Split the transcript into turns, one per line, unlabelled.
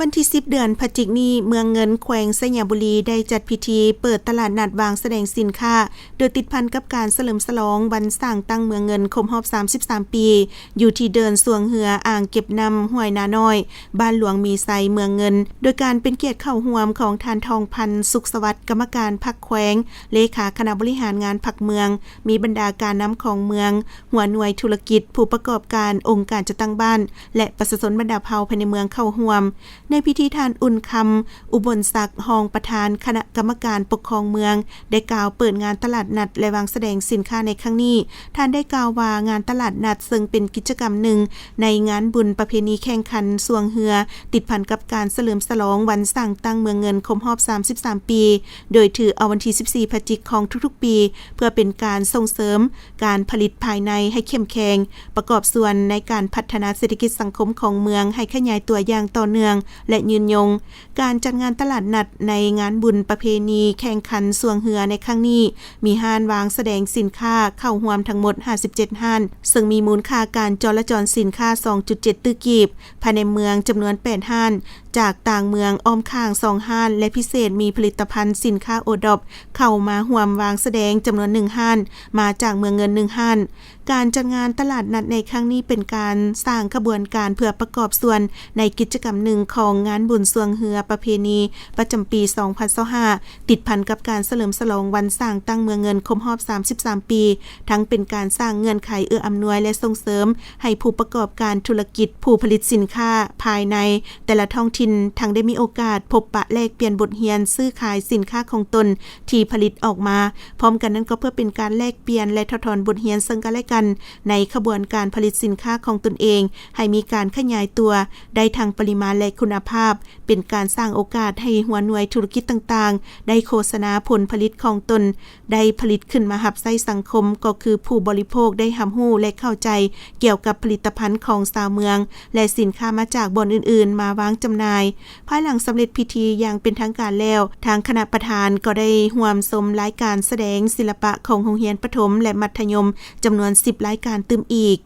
วันที่10เดือนพฤศจิกายนนี้เมืองเงินแขวงสยามบุรีได้จัดพิธีเปิดตลาดนัดวางแสดงสินค้าโดยติดพันกับการเฉลิมฉลองวันสร้างตั้งเมืองเงินครบรอบ33ปีอยู่ที่เดินสวงเหืออ่างเก็บน้ำห้วยนาน้อยบ้านหลวงมีไซเมืองเงินโดยการเป็นเกียรติเข้าร่วมของท่านทองพันธ์สุขสวัสดิ์กรรมการพรรคแขวงเลขาคณะบริหารงานพรรคเมืองมีบรรดาการนำของเมืองหัวหน่วยธุรกิจผู้ประกอบการองค์การจัดตั้งบ้านและประชาชนบรรดาเผ่าภายในเมืองเข้าร่วมในพิธีทานอุ่นคำอุบลศักดิ์รองประธานคณะกรรมการปกครองเมืองได้กล่าวเปิดงานตลาดนัดและวางแสดงสินค้าในครั้งนี้ท่านได้กล่าวว่างานตลาดนัดซึ่งเป็นกิจกรรมหนึ่งในงานบุญประเพณีแข่งขันสวงเหือติดพันกับการเฉลิมฉลองวันสร้างตั้งเมืองเงินครบรอบ33ปีโดยถือเอาวันที่14พฤศจิกายนของทุกๆปีเพื่อเป็นการส่งเสริมการผลิตภายในให้เข้มแข็งประกอบส่วนในการพัฒนาเศรษฐกิจสังคมของเมืองให้ขยายตัวอย่างต่อเนื่องและยืนยงการจัดงานตลาดนัดในงานบุญประเพณีแข่งขันสวงเหือในครั้งนี้มีห้านวางแสดงสินค้าเข้าร่วมทั้งหมด57ห้านซึ่งมีมูลค่าการจราจรสินค้า 2.7 ตื้อกีบภายในเมืองจำนวน8ห้านจากต่างเมืองอ้อมข้าง2ห้านและพิเศษมีผลิตภัณฑ์สินค้าโอดอปเข้ามาร่วมวางแสดงจำนวน1ห้านมาจากเมืองเงิน1ห้านการจัดงานตลาดนัดในครั้งนี้เป็นการสร้างขบวนการเพื่อประกอบส่วนในกิจกรรมหนึ่งของงานบุญสวงเหือประเพณีประจำปี 2025 ติดพันกับการเฉลิมฉลองวันสร้างตั้งเมืองเงินครบรอบ33ปีทั้งเป็นการสร้างเงื่อนไขเอื้ออำนวยและส่งเสริมให้ผู้ประกอบการธุรกิจผู้ผลิตสินค้าภายในแต่ละท้องถิ่นทั้งได้มีโอกาสพบปะแลกเปลี่ยนบทเรียนซื้อขายสินค้าของตนที่ผลิตออกมาพร้อมกันนั้นก็เพื่อเป็นการแลกเปลี่ยนและทดถอนบทเรียนซึ่งกันและกันในขบวนการผลิตสินค้าของตนเองให้มีการขยายตัวได้ทางปริมาณและคุณภาพเป็นการสร้างโอกาสให้หัวหน่วยธุรกิจต่างๆได้โฆษณาผลผลิตของตนได้ผลิตขึ้นมารับใช้สังคมก็คือผู้บริโภคได้รับรู้และเข้าใจเกี่ยวกับผลิตภัณฑ์ของชาวเมืองและสินค้ามาจากบ่อนอื่นๆมาวางจำหน่ายภายหลังสำเร็จพิธีอย่างเป็นทางการแล้วทางคณะประธานก็ได้ร่วมชมรายการแสดงศิลปะของโรงเรียนประถมและมัธยมจำนวน10รายการตื่มอีก